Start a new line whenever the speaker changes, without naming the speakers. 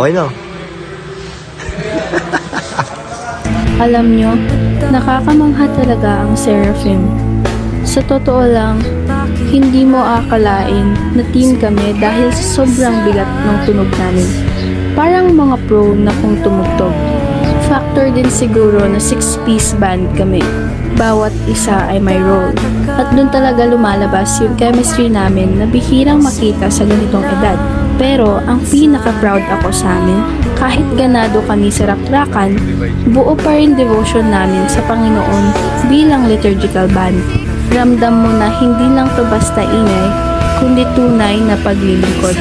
Okay na.
Alam nyo, nakakamangha talaga ang Seraphim. Sa totoo lang, hindi mo akalain na team kami dahil sa sobrang bigat ng tunog namin. Parang mga pro na kung tumugtog. Factor din siguro na 6-piece band kami. Bawat isa ay may role. At dun talaga lumalabas yung chemistry namin na bihirang makita sa ganitong edad. Pero ang pinaka-proud ako sa amin, kahit ganado kami sa rakrakan, buo pa rin devotion namin sa Panginoon bilang liturgical band. Ramdam mo na hindi lang to basta ingay, kundi tunay na paglilingkod.